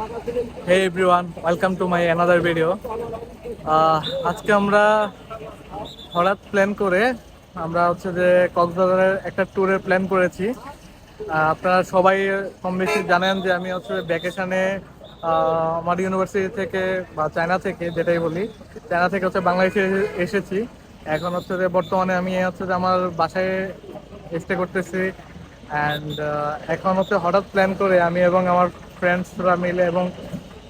Hey everyone, welcome to my another video. আজকে আমরা হঠাৎ প্ল্যান করে আমরা হচ্ছে যে কক্সবাজারের একটা ট্যুরের প্ল্যান করেছি। আপনারা সবাই কম বেশি জানেন যে আমি হচ্ছে ভ্যাকেশনে আমার ইউনিভার্সিটি থেকে বা চায়না থেকে, যেটাই বলি, চায়না থেকে হচ্ছে বাংলাদেশে এসেছি। এখন হচ্ছে যে বর্তমানে আমি হচ্ছে যে আমার বাসায় স্টে করতেছি। অ্যান্ড এখন হচ্ছে হঠাৎ প্ল্যান করে আমি এবং আমার ফ্রেন্ডসরা মিলে এবং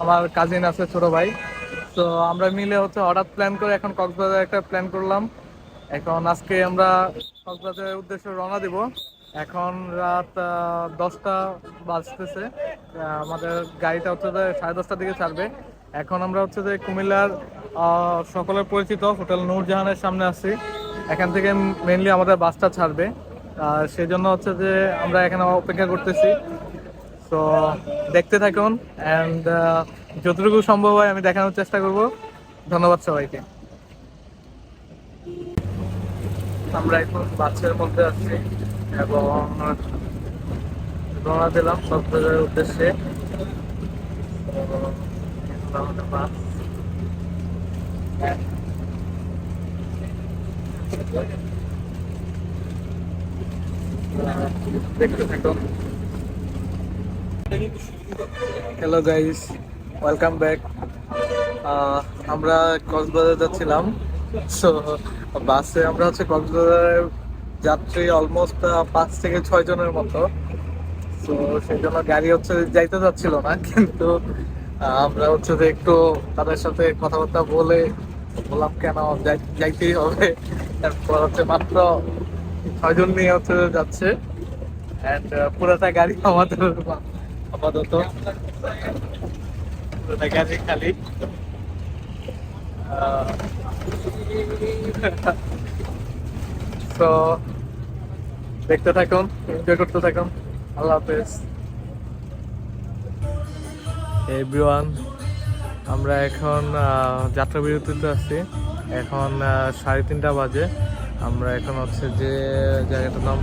আমার কাজিন আছে ছোট ভাই, তো আমরা মিলে হচ্ছে হঠাৎ প্ল্যান করে এখন কক্সবাজার একটা প্ল্যান করলাম। এখন আজকে আমরা কক্সবাজারের উদ্দেশ্যে রওনা দিব। এখন রাত 10টা বাজতেছে। আমাদের গাড়িটা হচ্ছে যে 10:30টার দিকে ছাড়বে। এখন আমরা হচ্ছে যে কুমিল্লার সকলের পরিচিত হোটেল নূরজাহানের সামনে আছি। এখান থেকে মেইনলি আমাদের বাসটা ছাড়বে, সেই জন্য হচ্ছে যে আমরা এখানে অপেক্ষা করতেছি। তো দেখতে থাকুন অ্যান্ড যতটুকু সম্ভব হয় আমি দেখানোর চেষ্টা করব। ধন্যবাদ সবাইকে। আমরা এখন বাসের মধ্যে আছি এবং রওনা দিলাম কক্সবাজারের উদ্দেশ্যে। তো আমাদের বাস দেখতে থাকুন। Hello guys, welcome back. আমরা কক্সবাজার যাচ্ছিলাম। সো বাসে আমরা হচ্ছে কক্সবাজারের যাত্রী অলমোস্ট 5 থেকে 6 জনের মতো। তো সেই জন্য গাড়ি হচ্ছে যাইতে যাচ্ছিল না, কিন্তু আমরা হচ্ছে যে একটু তাদের সাথে কথাবার্তা বলে বললাম কেন যাইতেই হবে। তারপর হচ্ছে মাত্র 6 জন নিয়ে হচ্ছে যাচ্ছে। অ্যান্ড পুরোটা গাড়ি আমাদের আপাতত, পুরোটা গাড়ি খালি। তো দেখতে থাকুন, এনজয় করতে থাকুন। আল্লাহ হাফেজ এভরিওয়ান। আমরা এখন যাত্রা বিরতিতে আছি। এখন 3:30 বাজে। আমরা এখন হচ্ছে যে জায়গাটার নাম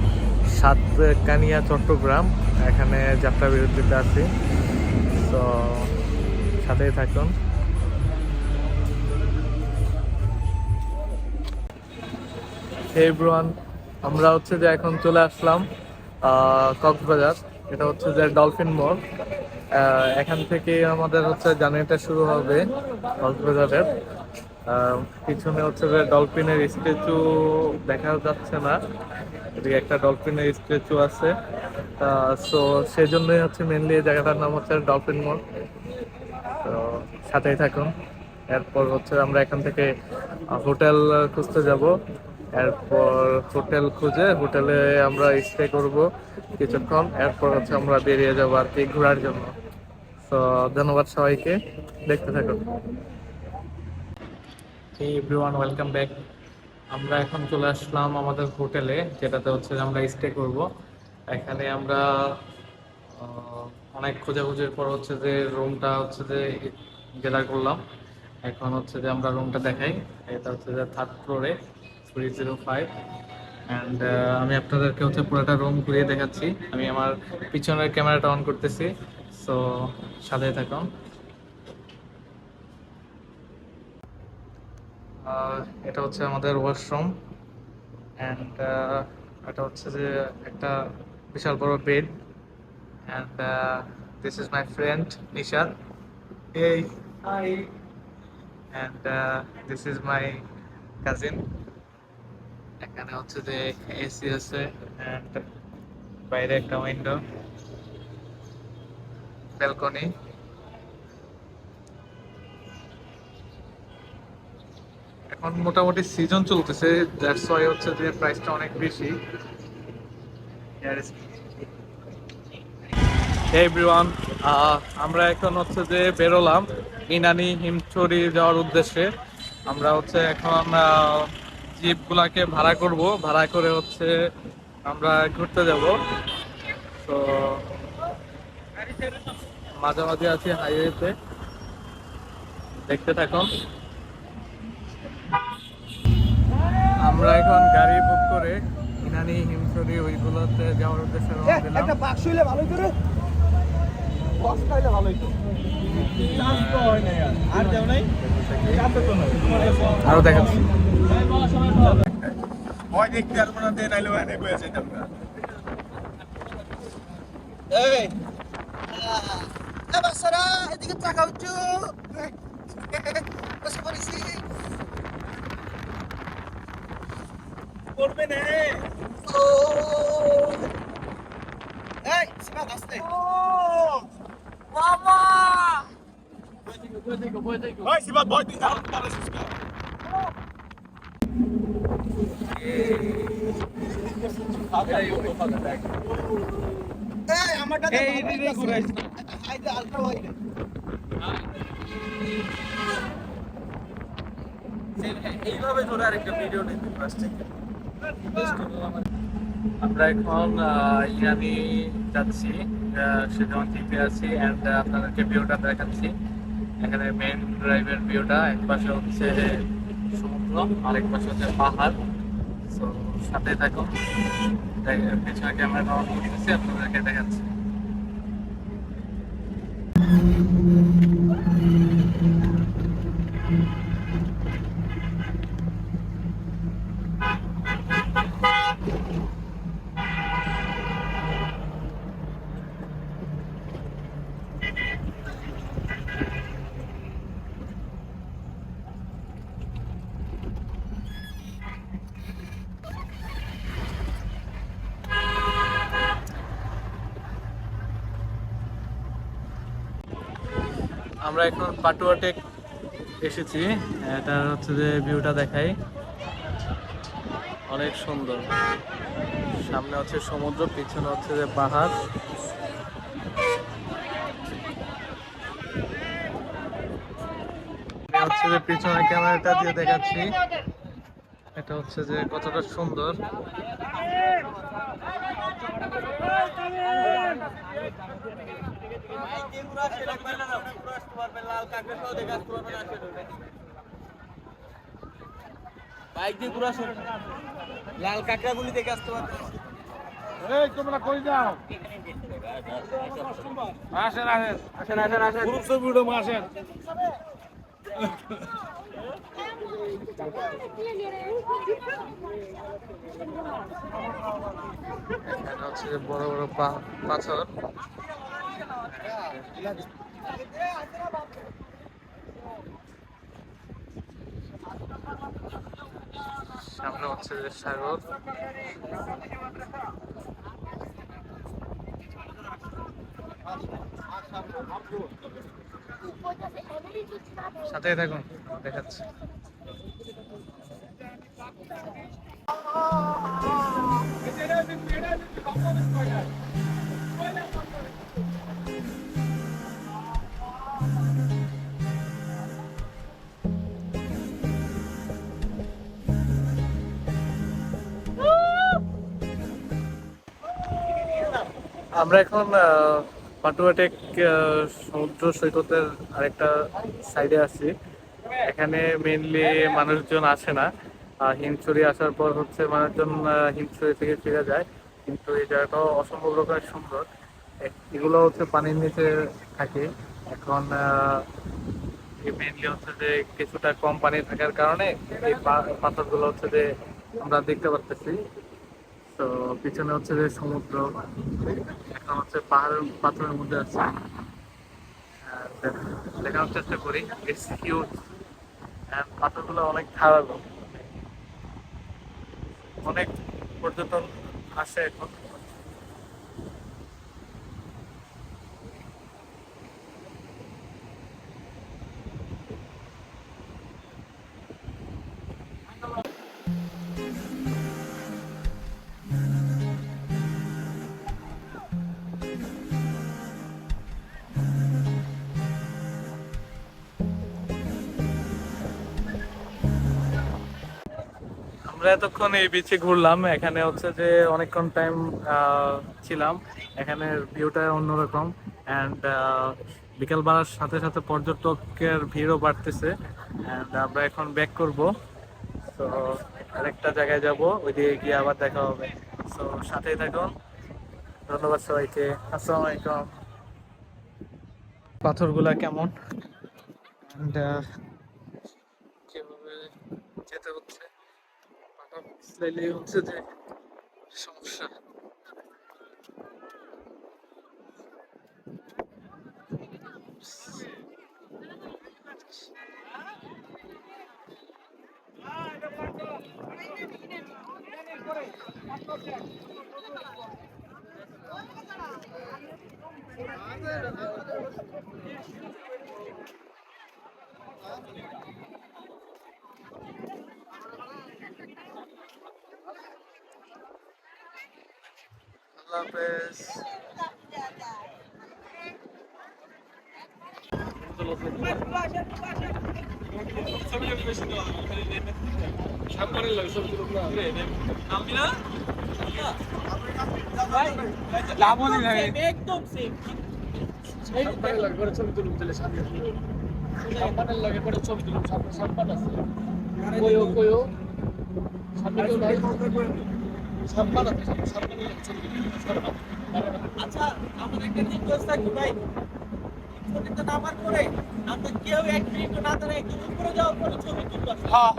সাতকানিয়া, চট্টগ্রাম, এখানে যাত্রা বিরতিতে আছি। তো সাথেই থাকুন। এভরিওয়ান, আমরা হচ্ছে যে এখন চলে আসলাম কক্সবাজার। এটা হচ্ছে যে ডলফিন মোড়। এখান থেকে আমাদের হচ্ছে জার্নিটা শুরু হবে কক্সবাজারের। পিছনে হচ্ছে যে ডলফিনের স্ট্যাচু দেখা যাচ্ছে না, এদিকে একটা ডলফিনের স্ট্যাচু আছে। সো সেই জন্যই হচ্ছে মেনলি এই জায়গাটার নাম হচ্ছে ডলফিন মোড়। তো সাথেই থাকুন। এরপর হচ্ছে আমরা এখান থেকে হোটেল খুঁজতে যাব। এরপর হোটেল খুঁজে হোটেলে আমরা স্টে করব কিছুক্ষণ। এরপর হচ্ছে আমরা বেরিয়ে যাবো আর কি ঘোরার জন্য। তো ধন্যবাদ সবাইকে, দেখতে থাকুন। এই এভরিওয়ান, ওয়েলকাম ব্যাক। আমরা এখন চলে আসলাম আমাদের হোটেলে, যেটাতে হচ্ছে যে আমরা স্টে করব। এখানে আমরা অনেক খোঁজাখুঁজির পর হচ্ছে যে রুমটা হচ্ছে যে জেরা করলাম। এখন হচ্ছে যে আমরা রুমটা দেখাই। এটা হচ্ছে যে 3rd ফ্লোরে 305। অ্যান্ড আমি আপনাদেরকে হচ্ছে পুরোটা রুম ঘুরিয়ে দেখাচ্ছি। আমি আমার পিছনের ক্যামেরাটা অন করতেছি। সো সাথে থাকুন। এটা হচ্ছে আমাদের ওয়াশরুম। অ্যান্ড এটা হচ্ছে যে একটা বিশাল বড় bed. And this is my friend Nishad. এই hi. And this is my cousin. এখানে হচ্ছে যে এসি আছে অ্যান্ড বাইরে একটা উইন্ডো, ব্যালকনি। এখন মোটামুটি সিজন চলতেছে, দ্যাটস ওয়াই হচ্ছে যে প্রাইসটা অনেক বেশি। এভরিওয়ান, আমরা এখন হচ্ছে যে বেরোলাম ইনানি হিমছড়ি যাওয়ার উদ্দেশ্যে। আমরা হচ্ছে এখন জিপগুলাকে ভাড়া করব, ভাড়া করে হচ্ছে আমরা ঘুরতে যাব। তো মাঝামাঝি আছি হাইওয়েতে, দেখতে থাকুন। আমরা এখন গাড়ি বুক করে ইনানি হিমছড়ি ওইগুলোতে যাওয়ার উদ্দেশ্যে রওনা দিলাম। আরো দেখাচ্ছি। বাচ্চারা এদিকে তাকাও একটু। বসে পড়েছি। করবে না। ও এই সীমা আসতে। বাবা ওই সীমা ভয় দিস না। এই আমারটা এই ঘুরাইছ না। আইতে আলট্রা ওয়াইড। এইভাবে ধরে আরেকটা ভিডিও নিতে ফার্স্ট থেকে। আমরা এখন ইয়ানি যাচ্ছি, সেজন্য টিপে আছি অ্যান্ড আপনাদেরকে ভিউটা দেখাচ্ছি। এখানে মেন ড্রাইভের ভিউটা, এক পাশে হচ্ছে সমুদ্র আর এক পাশে হচ্ছে পাহাড়। তো সাথে থাকুন, পেছনে ক্যামেরা অন করে দিচ্ছি, আপনাদেরকে দেখাচ্ছি। আমরা এখন পাটুয়া টেক এসেছি। এটা হচ্ছে যে ভিউটা দেখাই, অনেক সুন্দর। সামনে হচ্ছে সমুদ্র, পিছনে হচ্ছে যে পাহাড়। হচ্ছে যে পিছনে ক্যামেরাটা দিয়ে দেখাচ্ছি, এটা হচ্ছে যে কতটা সুন্দর। বাইক দিয়ে ঘুরে আসুন, লাল কাঁকড়া গুলি দেখে আসতে পারবে। এই তোমরা কই যাও? আসেন আসেন আসেন আসেন আসেন, গ্রুপ ছবি উঠো, আসেন। এখানে হচ্ছে যে বড় বড় পাথর। সামনে হচ্ছে যে সাগর। সাথে থাকুন, দেখাচ্ছি। আমরা এখন পাটুয়া টেক সমুদ্র সৈকতের আরেকটা সাইডে আছি। এখানে মেইনলি মানুষজন আসে না। হিমছড়ি আসার পর হচ্ছে মানুষজন হিমছড়ি থেকে ফিরে যায়, কিন্তু এই জায়গাটাও অসম্ভব রকমের সুন্দর। এগুলো হচ্ছে পানির নিচে থাকে। এখন মেইনলি হচ্ছে যে কিছুটা কম পানি থাকার কারণে এই পাথরগুলো হচ্ছে যে আমরা দেখতে পাচ্ছি। তো পিছনে হচ্ছে যে সমুদ্র, এখন হচ্ছে পাহাড়ের পাথরের মধ্যে আছে। দেখানোর চেষ্টা করি, ইটস হিউজ। পাথরগুলো অনেক ধারালো, অনেক পর্যটন আসে এখন। আমরা এতক্ষণ এই বিচে ঘুরলাম, এখানে হচ্ছে যে অনেকক্ষণ টাইম ছিলাম। এখানের ভিউটা অন্যরকম অ্যান্ড বিকেল বাড়ার সাথে সাথে পর্যটকের ভিড়ও বাড়তেছে। অ্যান্ড আমরা এখন ব্যাক করব। তো আরেকটা জায়গায় যাব, ওইদিকে গিয়ে আবার দেখা হবে। তো সাথেই থাকুন। ধন্যবাদ সবাইকে। আসসালামু আলাইকুম। পাথরগুলা কেমন and কিভাবে যেতে হচ্ছে, পাটা পিছলাইলেই হচ্ছে যে সমস্যা। আল্লাহ হাফেজ। সামনের লাগে সব কিছু না নামবি না লাভলি লাগে একদম সেম সামনের লাগে করে ছবি তুলুম তাহলে সামনের লাগে করে ছবি তুলুম সামনে আছে কইও সামনে কেউ নাই সামনে আছে সামনে লাগে ছবি তুলুম আচ্ছা আমার একটা রিকোয়েস্ট থাকবে ভাই ছবিটা নামার পরে আমরা কেউ এক মিনিট না দাঁড়ায় একটু উপরে যাওয়ার পরে ছবি তুলবো হ্যাঁ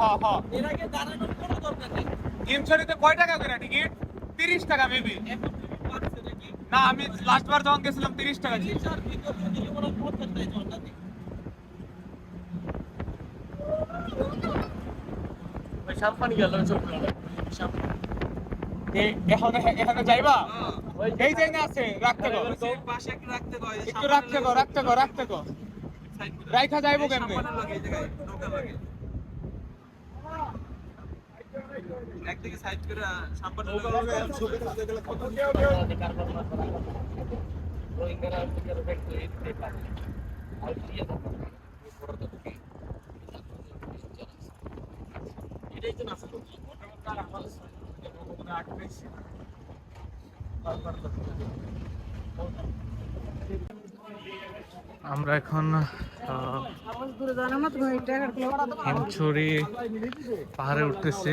এর আগে দাঁড়ানোর কোনো দরকার নেই হিমছড়িতে কয় টাকা করে টিকিট 30 টাকা মেবি এখন তুমি পারছো নাকি না আমি লাস্ট বার যখন গেছিলাম 30 টাকা ছিল চার ভিতর দিলে ওরা 50 টাকা জলটা দিই ওই সামপানি গেল চোখ এখানে যাইবা এই যাই না আছে রাখতে গো পাশে একটু রাখতে কয় একটু রাখতে গো রাইখা যাইবো কেমনে একদিকে সাইড করে সামনে এটাই তো না আমরা এখন হিমছড়ি পাহাড়ে উঠতেছি।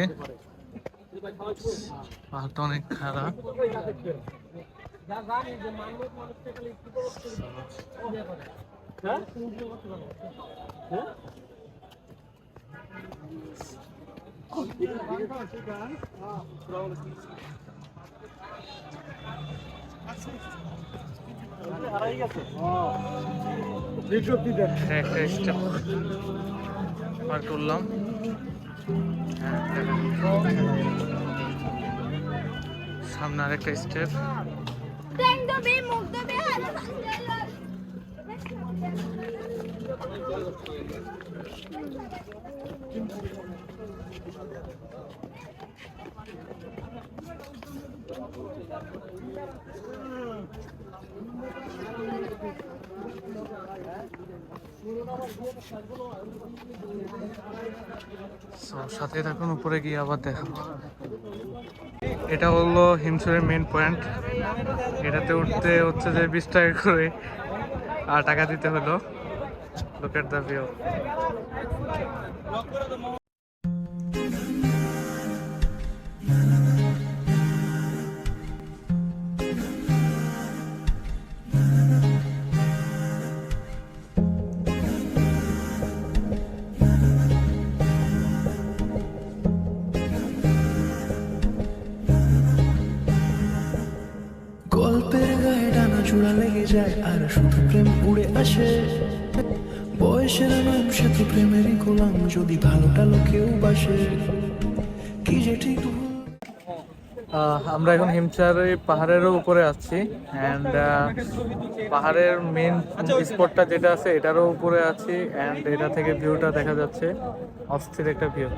পাহাড়টা অনেক খারাপ। একটা স্টেপ পার করলাম। সামনে আরেকটা স্টেপ। সাথে থাকুন, উপরে গিয়ে আবার দেখা। এটা হলো হিমছড়ির মেইন পয়েন্ট। এটাতে উঠতে হচ্ছে যে 20 টাকা করে আর টাকা দিতে হলো। Look at the view. গল্পের গায়ে ডানা জোড়া লেগে যায় আর শুধু প্রেম উড়ে আসে। বয়সের নাম সে তো প্রেমেরই গোলাম, যদি ভালোটা লোকেও বাসে কি যে ঠিক আমরা এখন হিমছড়ি পাহাড়েরও উপরে আছি অ্যান্ড পাহাড়ের মেন স্পটটা যেটা আছে এটারও উপরে আছি অ্যান্ড এটা থেকে ভিউটা দেখা যাচ্ছে, অস্থির একটা ভিউ।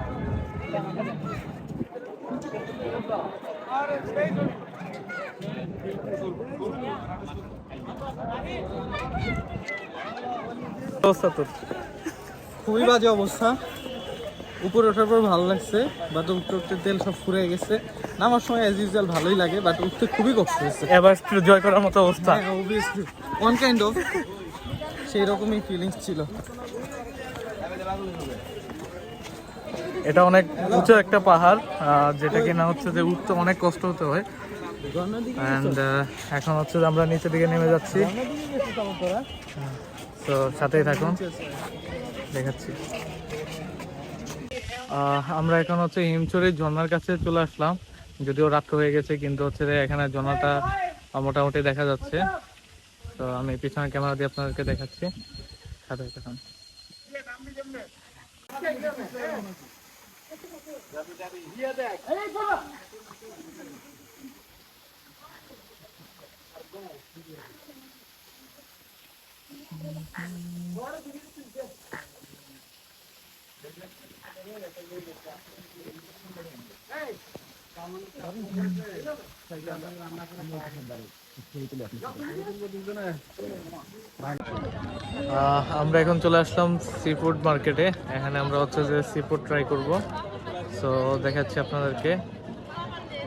অবস্থা তোর? খুবই বাজে অবস্থা। উপরে ওঠার পর ভালো লাগছে, বাট উঠতে উঠতে তেল সব ফুরে গেছে। নামার সময় অ্যাজ ইউজুয়াল ভালোই লাগে, বাট উঠতে খুবই কষ্ট হয়েছে। এভারেস্ট জয় করার মতো অবস্থা। হ্যাঁ অবভিয়াসলি ওয়ান কাইন্ড অফ সেই রকমই ফিলিংস ছিল। এটা অনেক উঁচু একটা পাহাড়, যেটা কিনা হচ্ছে যে উঠতে অনেক কষ্ট হতে হয়। অ্যান্ড এখন হচ্ছে যে আমরা নিচের দিকে নেমে যাচ্ছি। তো সাথেই থাকুন, দেখাচ্ছি। আমরা এখন হচ্ছে হিমছড়ির ঝর্ণার কাছে চলে আসলাম, যদিও রাত্র হয়ে গেছে, কিন্তু হচ্ছে যে এখানে ঝর্ণাটা মোটামুটি দেখা যাচ্ছে। তো আমি পিছনে ক্যামেরা দিয়ে আপনাদেরকে দেখাচ্ছি, সাথে থাকুন। আমরা এখন চলে আসলাম সি ফুড মার্কেটে। এখানে আমরা হচ্ছে যে সি ফুড ট্রাই করব। সো দেখাচ্ছি আপনাদেরকে,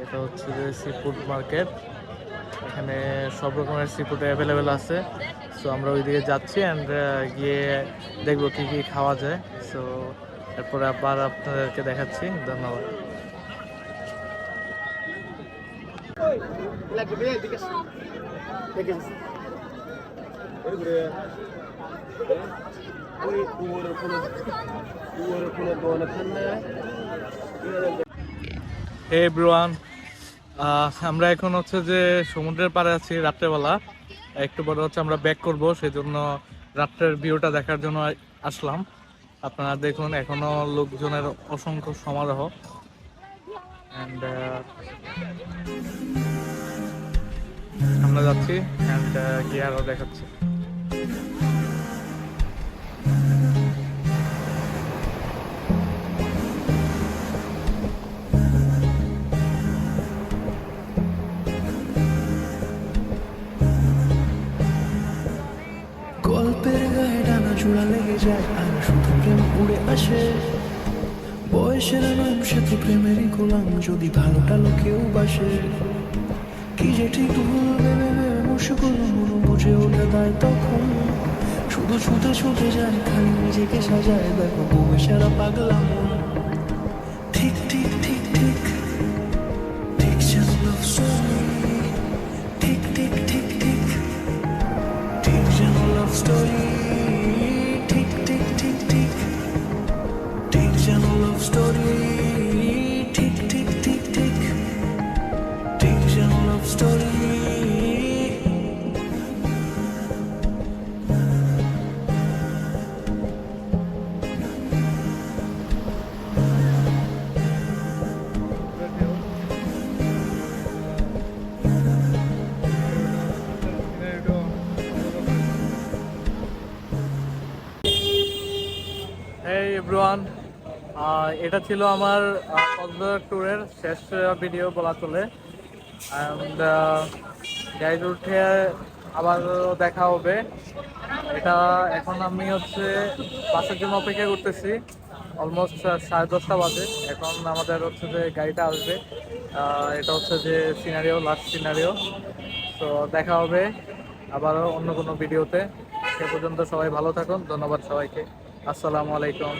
এটা হচ্ছে যে সি ফুড মার্কেট। এখানে সব রকমের সি ফুড অ্যাভেলেবেল আছে। সো আমরা ওইদিকে যাচ্ছি অ্যান্ড গিয়ে দেখবো কি কি খাওয়া যায়। সো এরপরে আবার আপনাদেরকে দেখাচ্ছি। ধন্যবাদ। হে এভরিওয়ান, আমরা এখন হচ্ছে যে সমুদ্রের পাড়ে আছি রাত্রেবেলা। একটু পরে হচ্ছে আমরা ব্যাক করব, সেই জন্য রাত্রের ভিউটা দেখার জন্য আসলাম। আপনারা দেখুন, এখনো লোকজনের অসংখ্য সমারোহ। অ্যান্ড আমরা যাচ্ছি অ্যান্ড গিয়ে আরও দেখাচ্ছি। গল্পের গায়ে ডানা জোড়া লেগে যায় আর শুধু প্রেম উড়ে আসে। বয়সের নাম সে তো প্রেমেরই গোলাম, যদি ভালোটা লোকেও বাসে। কি যে ঠিক ভুল ভেবে ভেবে মুশকুল মন বুঝে ওঠে তাই তখন শুধু ছুটে ছুটে যায়, খালি নিজেকে সাজায়। দেখো বউয়ে সারা পাগলা মন। ঠিক ঠিক ঠিক ঠিক ঠিক যেন লাভ স্টোরি। ঠিক ঠিক ঠিক ঠিক ঠিক যেন লাভ স্টোরি। ঠিক ঠিক ঠিক ঠিক ঠিক যেন লাভ স্টোরি। ঠিক ঠিক ঠিক ঠিক ঠিক যেন লাভ স্টোরি। হেই এভরিওয়ান, এটা ছিল আমার কক্সবাজার ট্যুরের শেষ ভিডিও বলা চলে। অ্যান্ড গাইড উঠে আবার দেখা হবে। এটা এখন আমি হচ্ছে বাসের জন্য অপেক্ষা করতেছি। অলমোস্ট 10:30 বাজে। এখন আমাদের হচ্ছে যে গাড়িটা আসবে। এটা হচ্ছে যে সিনারিও, লাস্ট সিনারিও। তো দেখা হবে আবারও অন্য কোনো ভিডিওতে। সে পর্যন্ত সবাই ভালো থাকুন। ধন্যবাদ সবাইকে। আসসালামু আলাইকুম।